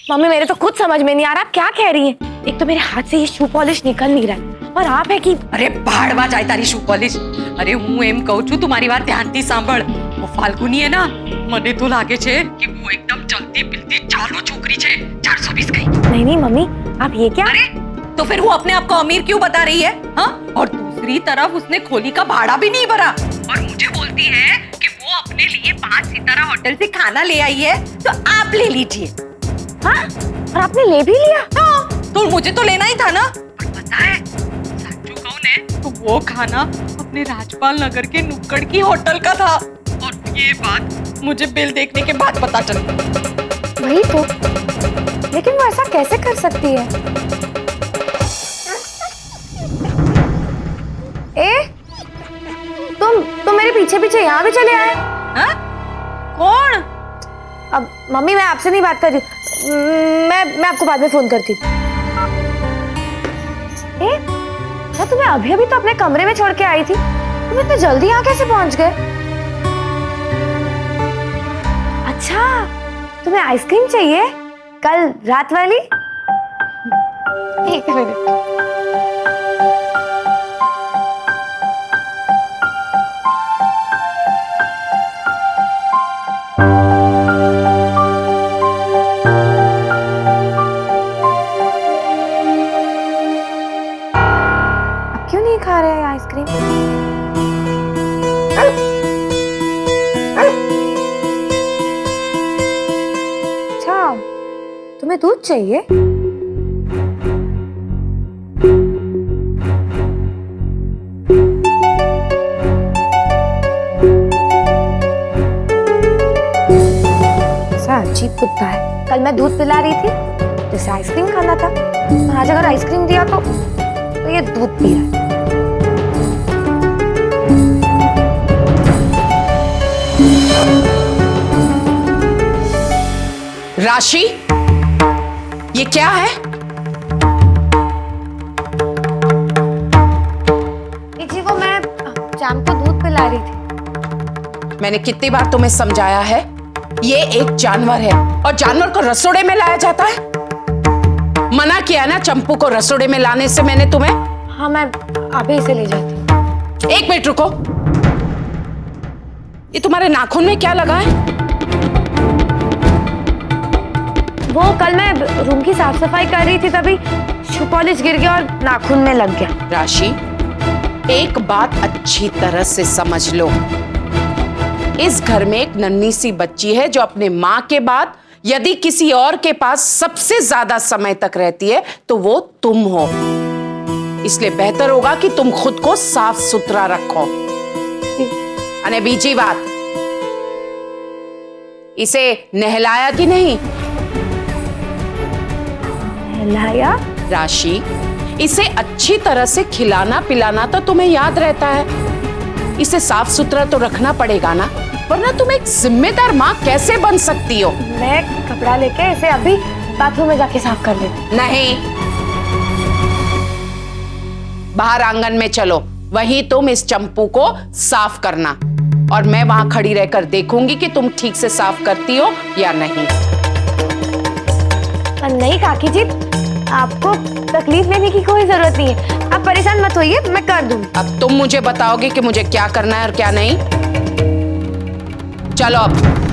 Mummy मेरे तो खुद समझ में नहीं आ रहा आप क्या कह रही हैं। एक तो मेरे हाथ से ये शू पॉलिश निकल नहीं रहा है और आप है कि अरे भाड़वा जाए तारी शू पॉलिश। अरे હું એમ કહું છું તું મારી વાત ધ્યાનથી સાંભળ। वो फाल्गुनी है ना, મને તો લાગે છે कि वो एकदम चलती फिरती चालू छोकरी છે। 420 गई। नहीं नहीं मम्मी आप ये क्या। अरे तो फिर वो अपने आप को अमीर क्यों बता रही है? हाँ, और दूसरी तरफ उसने खोली का भाड़ा भी नहीं भरा और मुझे बोलती है कि वो अपने लिए 5 सितारा होटल से खाना ले आई है, तो आप ले लीजिए। हाँ और आपने ले भी लिया? हाँ, तो मुझे तो लेना ही था ना। पर पता है सच्चू कौन है? तो वो खाना अपने राजपाल नगर के नुक्कड़ की होटल का था और ये बात मुझे बिल देखने के बाद पता चला। वही तो, लेकिन वो ऐसा कैसे कर सकती है? तुम मेरे पीछे पीछे यहाँ भी चले आए? हाँ? कौन? अब मम्मी मैं आपसे नहीं बात कर रही, मैं आपको बाद में फोन करती हूँ। मैं तुम्हें अभी अभी तो अपने कमरे में छोड़ के आई थी, तुम इतने जल्दी यहाँ कैसे पहुंच गए? अच्छा तुम्हें आइसक्रीम चाहिए कल रात वाली? एक मिनट। अब क्यों नहीं खा रहे हैं आइसक्रीम? अच्छा तुम्हें दूध चाहिए? ऐसा अजीब कुत्ता है। कल मैं दूध पिला रही थी जैसे आइसक्रीम खाना था, और आज अगर आइसक्रीम दिया तो ये दूध पी रहा है। राशि, ये क्या है? जी वो मैं जाम को दूध पिला रही थी। मैंने कितनी बार तुम्हें समझाया है, ये एक जानवर है और जानवर को रसोड़े में लाया जाता है। मना किया ना चंपू को रसोड़े में लाने से मैंने तुम्हें। हाँ मैं अभी इसे ले जाती हूँ। एक मिनट रुको, ये तुम्हारे नाखून में क्या लगा है? वो कल मैं रूम की साफ सफाई कर रही थी तभी शू पॉलिश गिर गया और नाखून में लग गया। राशि, एक बात अच्छी तरह से समझ लो, इस घर में एक नन्ही सी बच्ची है जो अपने माँ के बाद यदि किसी और के पास सबसे ज्यादा समय तक रहती है तो वो तुम हो। इसलिए बेहतर होगा कि तुम खुद को साफ सुथरा रखो। अने बीजी बात, इसे नहलाया कि नहीं? नहलाया? राशि, इसे अच्छी तरह से खिलाना पिलाना तो तुम्हें याद रहता है, इसे साफ सुथरा तो रखना पड़ेगा ना, वरना तुम एक जिम्मेदार माँ कैसे बन सकती हो? मैं कपड़ा लेके इसे अभी बाथरूम में जाके साफ कर लेती। नहीं, बाहर आंगन में चलो, वहीं तुम इस चंपू को साफ करना और मैं वहां खड़ी रहकर देखूंगी कि तुम ठीक से साफ करती हो या नहीं। नहीं काकी जी, आपको तकलीफ लेने की कोई जरूरत नहीं है, आप परेशान मत होइए, मैं कर दूंगी। अब तुम मुझे बताओगे कि मुझे क्या करना है और क्या नहीं। चलो अब।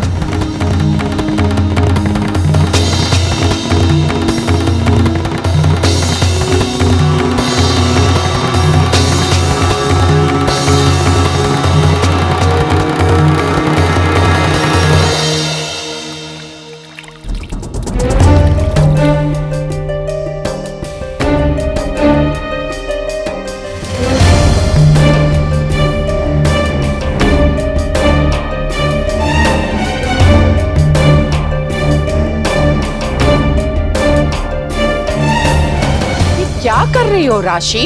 क्या कर रही हो राशि?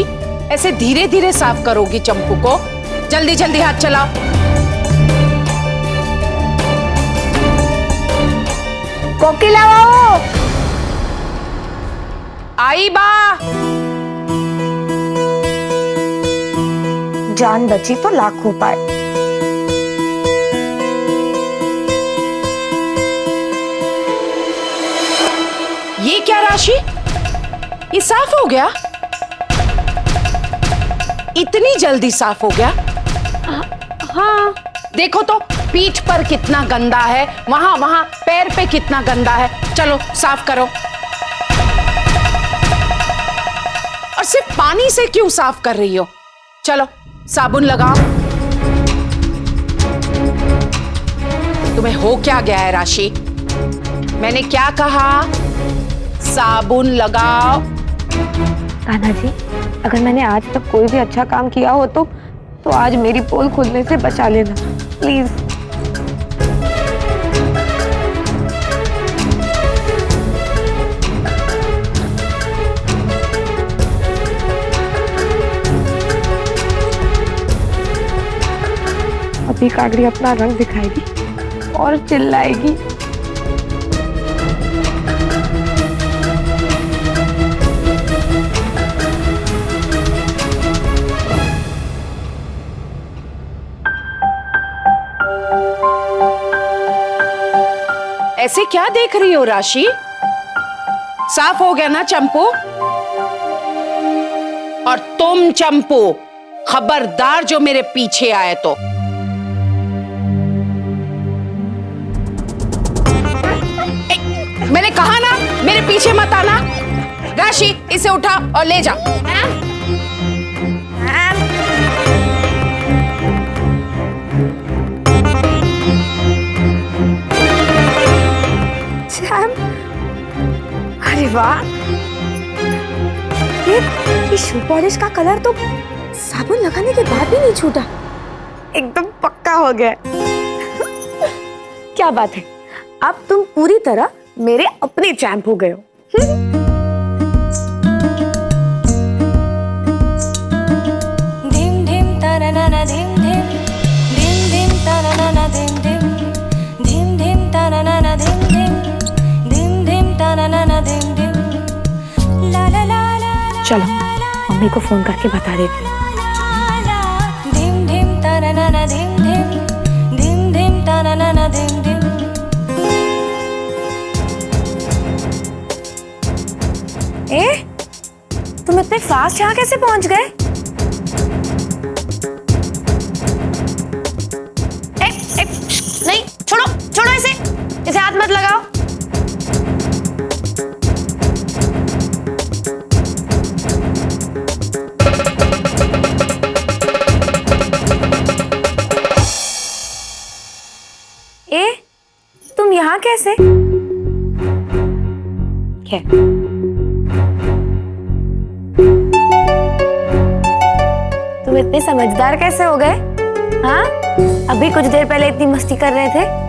ऐसे धीरे धीरे साफ करोगी चंपू को? जल्दी जल्दी हाथ चलाओ। कोकिला आओ। आई बा। जान बची तो लाखों पाए। राशि, ये साफ हो गया? इतनी जल्दी साफ हो गया? हाँ। देखो तो पीठ पर कितना गंदा है, वहां वहां पैर पे कितना गंदा है। चलो साफ करो। और सिर्फ पानी से क्यों साफ कर रही हो? चलो साबुन लगाओ। तुम्हें हो क्या गया है राशि? मैंने क्या कहा? साबुन लगाओ। कान्हा जी, अगर मैंने आज तक कोई भी अच्छा काम किया हो तो आज मेरी पोल खुलने से बचा लेना प्लीज। अभी कागड़ी अपना रंग दिखाएगी और चिल्लाएगी। ऐसे क्या देख रही हो राशि? साफ हो गया ना चंपू? और तुम चंपू, खबरदार जो मेरे पीछे आए तो। मैंने कहा ना मेरे पीछे मत आना। राशि, इसे उठा और ले जा। अरे वाह, ये शू पॉलिश का कलर तो साबुन लगाने के बाद भी नहीं छूटा, एकदम पक्का हो गया। क्या बात है, अब तुम पूरी तरह मेरे अपने चैंप हो गए हो। धिम धिम ताराना धिम धिम धिम धिम ताराना धिम धिम धिम धिम ताराना धिम धिम धिम धिम ताराना धिम धिम ला ला ला ला। चलो मम्मी को फोन करके बता देती हूँ। धिम धिम ताराना धिम धिम धिम धिम ताराना धिम धिम। ए, तुम इतने फास्ट यहाँ कैसे पहुंच गए? नहीं, छोड़ो छोड़ो इसे हाथ मत लगाओ। ए, तुम यहाँ कैसे? क्या? तुम इतने समझदार कैसे हो गए? हाँ, अभी कुछ देर पहले इतनी मस्ती कर रहे थे।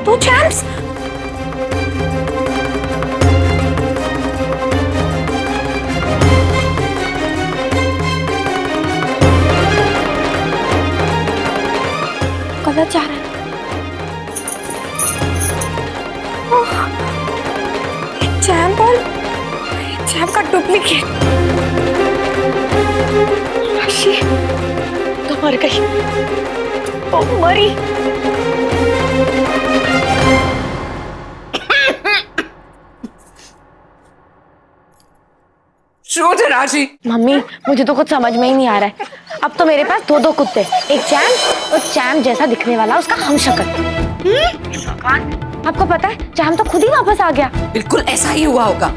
तो चैम्प्स, कलर जा रहा है। चैम्प और चैम्प का डुप्लीकेट। राशि तो मर गई, ओ मरी। राशि, मम्मी, मुझे तो कुछ समझ में ही नहीं आ रहा है। अब तो मेरे पास दो कुत्ते, एक चैम्प और चैम्प जैसा दिखने वाला उसका हमशक्ल। आपको पता है, चैम्प तो खुद ही वापस आ गया। बिल्कुल ऐसा ही हुआ होगा,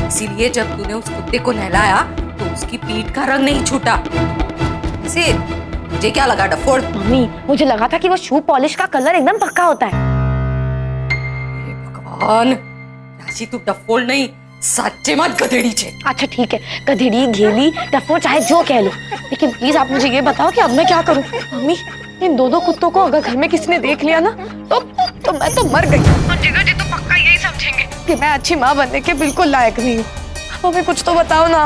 इसीलिए जब तूने उस कुत्ते को नहलाया तो उसकी पीठ का रंग नहीं छूटा। इसे मुझे क्या लगा डफोड़? मम्मी, मुझे लगा था कि वो शू पॉलिश का कलर एकदम पक्का होता है। भगवान, राशि तू डफोड़ नहीं, सच्चे मत गधेड़ी छे। अच्छा ठीक है, गधेड़ी, घेली, डफोड़, चाहे जो कह लो, लेकिन प्लीज आप मुझे ये बताओ कि अब मैं क्या करूं? मम्मी, इन दो कुत्तों को अगर घर में किसी ने देख लिया ना तो मैं तो मर गई। और जीजा जी तो पक्का यही समझेंगे कि मैं अच्छी माँ बनने के बिल्कुल लायक नहीं हूँ। हमें कुछ तो बताओ ना।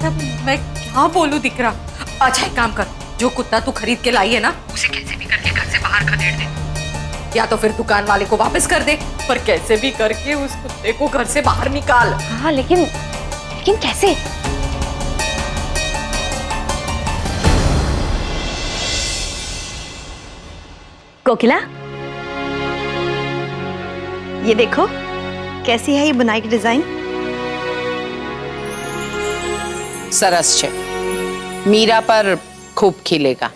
अब मैं क्या बोलूं दिकरा। अच्छा एक काम कर, जो कुत्ता तू खरीद के लाई है ना, उसे कैसे भी करके घर से बाहर खदेड़ दे, या तो फिर दुकान वाले को वापस कर दे, पर कैसे भी करके उस कुत्ते को घर से बाहर निकाल। हाँ लेकिन कैसे? कोकिला, ये देखो कैसी है ये बुनाई की डिजाइन। सरस छे, मीरा पर खूब खिलेगा।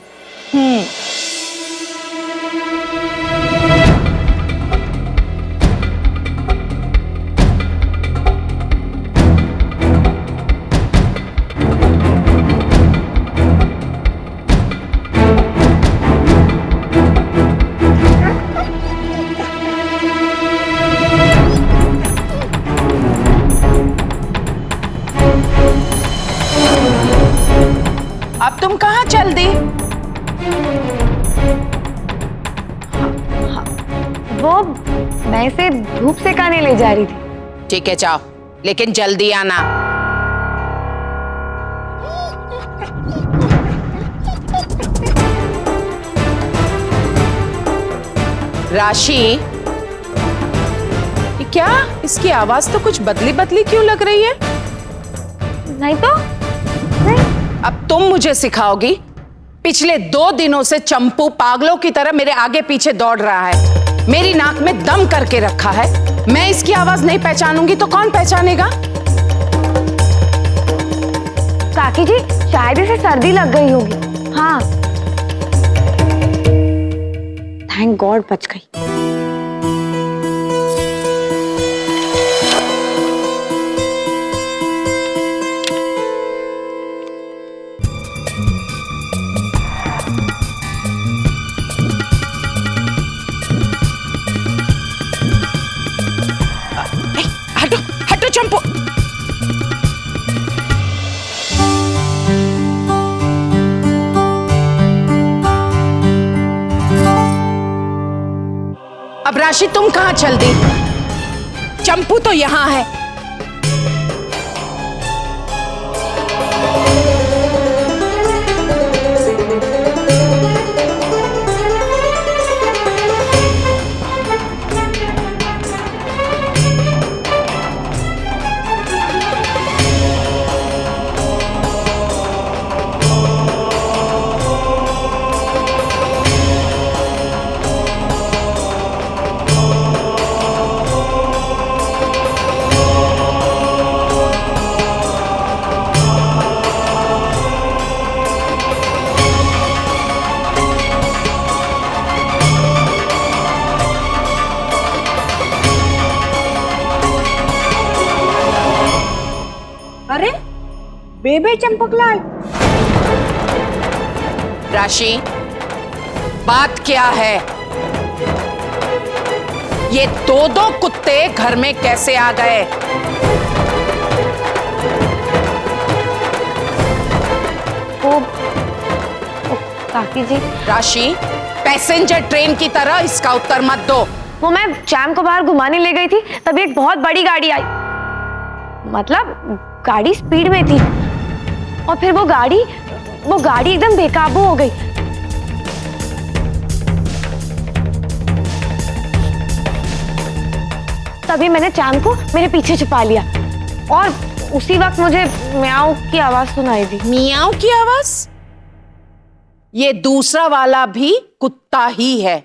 अब तुम कहाँ चल दी? वो मैं इसे धूप सेकाने ले जा रही थी। ठीक है जाओ, लेकिन जल्दी आना। राशि, ये क्या? इसकी आवाज तो कुछ बदली बदली क्यों लग रही है? नहीं तो नहीं। अब तुम मुझे सिखाओगी? पिछले 2 दिनों से चंपू पागलों की तरह मेरे आगे पीछे दौड़ रहा है, मेरी नाक में दम करके रखा है। मैं इसकी आवाज नहीं पहचानूंगी तो कौन पहचानेगा? काकी जी शायद इसे सर्दी लग गई होगी। हाँ थैंक गॉड बच गई। हटो हटो चंपू। अब राशि तुम कहां चल दी? चंपू तो यहां है। अरे बेबे चंपकलाल, राशि बात क्या है? ये 2 कुत्ते घर में कैसे आ गए? वो काकी जी राशि, पैसेंजर ट्रेन की तरह इसका उत्तर मत दो। वो मैं चैम को बाहर घुमाने ले गई थी, तभी एक बहुत बड़ी गाड़ी आई। मतलब गाड़ी स्पीड में थी और फिर वो गाड़ी एकदम बेकाबू हो गई। तभी मैंने चैम को मेरे पीछे छुपा लिया और उसी वक्त मुझे म्याऊ की आवाज सुनाई दी। मियाऊ की आवाज? ये दूसरा वाला भी कुत्ता ही है,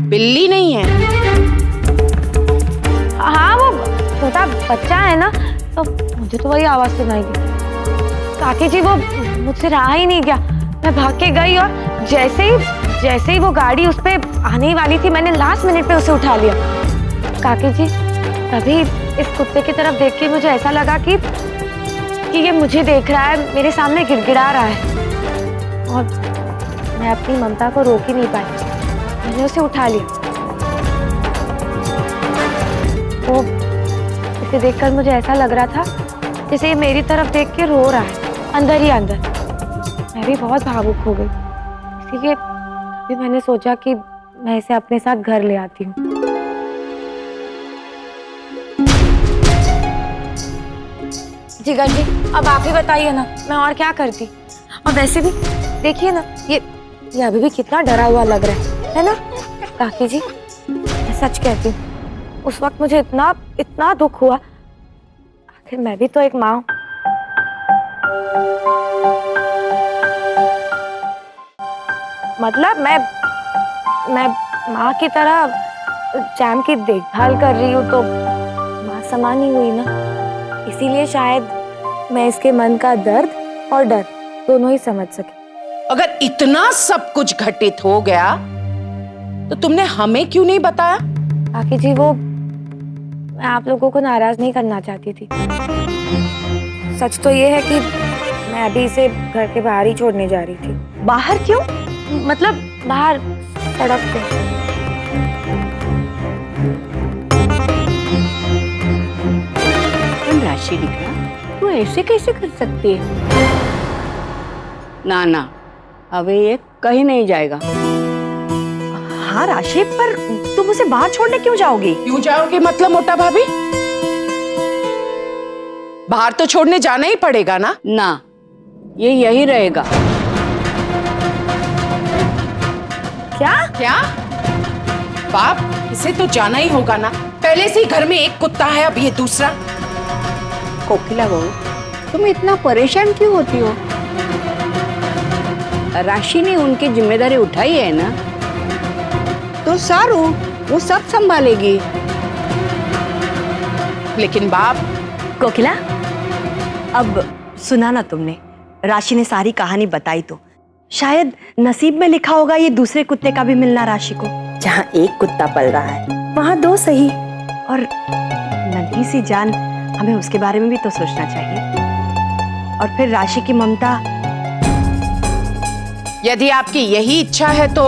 बिल्ली नहीं है। हाँ वो छोटा बच्चा है ना, तो मुझे तो वही आवाज सुनाई दी। काकी जी वो मुझसे रहा ही नहीं गया, मैं भाग के गई और जैसे ही वो गाड़ी उस पे आने ही वाली थी, मैंने लास्ट मिनट पे उसे उठा लिया। काकी जी तभी इस कुत्ते की तरफ देख के मुझे ऐसा लगा कि ये मुझे देख रहा है, मेरे सामने गिड़गिड़ा रहा है और मैं अपनी ममता को रोक ही नहीं पाई, मैंने उसे उठा लिया। वो इसे देखकर मुझे ऐसा लग रहा था जैसे ये मेरी तरफ देख के रो रहा है अंदर ही अंदर। मैं भी बहुत भावुक हो गई, इसीलिए अभी मैंने सोचा कि मैं इसे अपने साथ घर ले आती हूँ। जिगर जी, अब आप ही बताइए ना, मैं और क्या करती। और वैसे भी देखिए ना, ये अभी भी कितना डरा हुआ लग रहा है ना? काकी जी, मैं सच कहती हूँ, उस वक्त मुझे इतना इतना दुख हुआ। आखिर मैं भी तो एक माँ हूँ। मतलब मैं माँ की तरह जैम की देखभाल कर रही हूँ, तो माँ समान ही हुई ना। इसीलिए शायद मैं इसके मन का दर्द और डर दोनों ही समझ सकी। अगर इतना सब कुछ घटित हो गया तो तुमने हमें क्यों नहीं बताया? काकी जी, वो मैं आप लोगों को नाराज नहीं करना चाहती थी। सच तो ये है कि मैं अभी इसे घर के बाहर ही छोड़ने जा रही थी। बाहर क्यों? मतलब बाहर सड़क पे। राशि दिखा, तू ऐसे कैसे कर सकती है? ना ना, अबे ये कहीं नहीं जाएगा। हाँ राशि, पर तुम उसे बाहर छोड़ने क्यों जाओगी? क्यों जाओगे मतलब मोटा भाभी? बाहर तो छोड़ने जाना ही पड़ेगा ना। ना, ये यही रहेगा। क्या? बाप, इसे तो जाना ही होगा ना। पहले से ही घर में एक कुत्ता है, अब ये दूसरा। कोकिला बहू, तुम इतना परेशान क्यों होती हो? राशि ने उनकी जिम्मेदारी उठाई है ना, तो सारू वो सब संभालेगी। लेकिन बाप, कोकिला, अब सुना ना तुमने, राशि ने सारी कहानी बताई तो शायद नसीब में लिखा होगा ये दूसरे कुत्ते का भी मिलना राशि को। जहाँ एक कुत्ता पल रहा है वहाँ दो सही, और नन्ही सी जान, हमें उसके बारे में भी तो सोचना चाहिए। और फिर राशि की ममता। यदि आपकी यही इच्छा है तो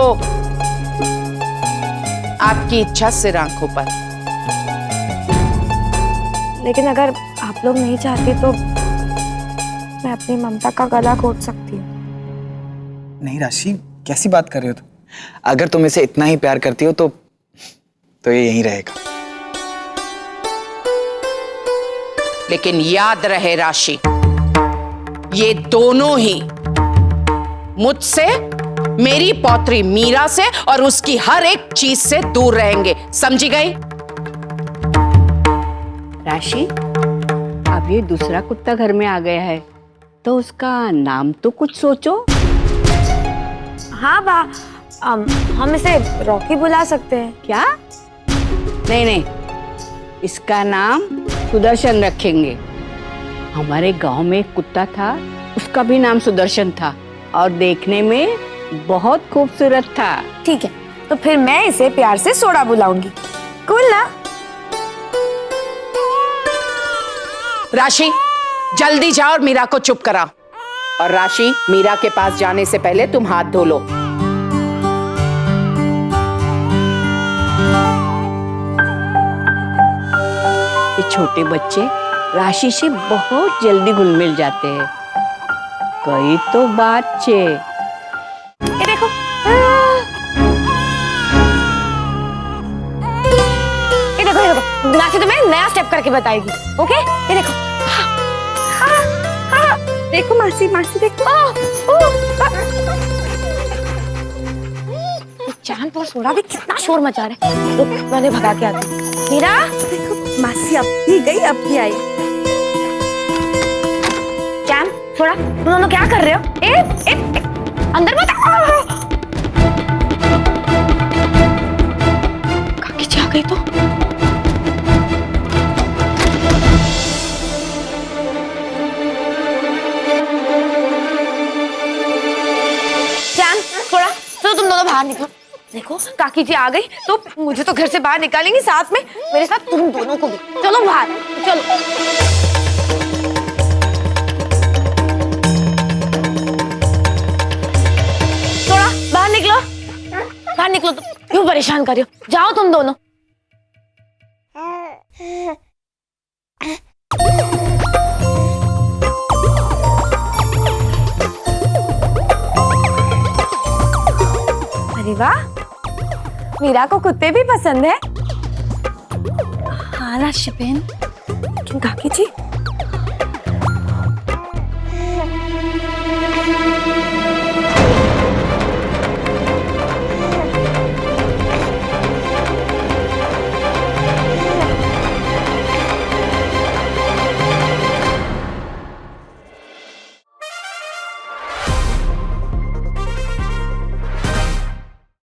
आपकी इच्छा सिर आंखों पर। लेकिन अगर आप लोग नहीं चाहते तो मैं अपनी ममता का गला घोट सकती हूँ। नहीं राशि, कैसी बात कर रही हो तुम? अगर तुम इसे इतना ही प्यार करती हो तो ये यहीं रहेगा। लेकिन याद रहे राशि, ये दोनों ही मुझसे, मेरी पौत्री मीरा से और उसकी हर एक चीज से दूर रहेंगे, समझी गई? राशि, अब ये दूसरा कुत्ता घर में आ गया है, तो उसका नाम तो कुछ सोचो। हाँ बा, हम इसे रॉकी बुला सकते हैं। क्या? नहीं नहीं, इसका नाम सुदर्शन रखेंगे। हमारे गांव में एक कुत्ता था, उसका भी नाम सुदर्शन था और देखने में बहुत खूबसूरत था। ठीक है, तो फिर मैं इसे प्यार से सोडा बुलाऊंगी। कूल ना? राशि, जल्दी जाओ और मीरा को चुप कराओ। और राशि, मीरा के पास जाने से पहले तुम हाथ धो लो। ये छोटे बच्चे राशि से बहुत जल्दी घुल मिल जाते हैं। कई तो बच्चे। ये देखो, ये देखो, ये देखो, नाची तुम्हें नया स्टेप करके बताएगी। ओके, ये देखो। देखो मासी, मासी देखो। चांद और सोडा भी कितना शोर मचा रहे हैं। तो मैंने भगा के आती हूँ। मीरा, देखो मासी अब ही गई, अब ही आई। चांद, सोडा, तुम दोनों क्या कर रहे हो? अंदर मत आओ। काकी जी आ गई तो। तो तुम दोनों बाहर निकलो। देखो, काकी जी आ गई तो मुझे तो घर से बाहर निकालेंगी, साथ में मेरे साथ तुम दोनों को भी। चलो बाहर, चलो। थोड़ा बाहर निकलो, बाहर निकलो। तुम क्यों परेशान कर रही हो? जाओ तुम दोनों। अरे वाह, मीरा को कुत्ते भी पसंद है। हाँ राशि बहन, लेकिन काकी जी,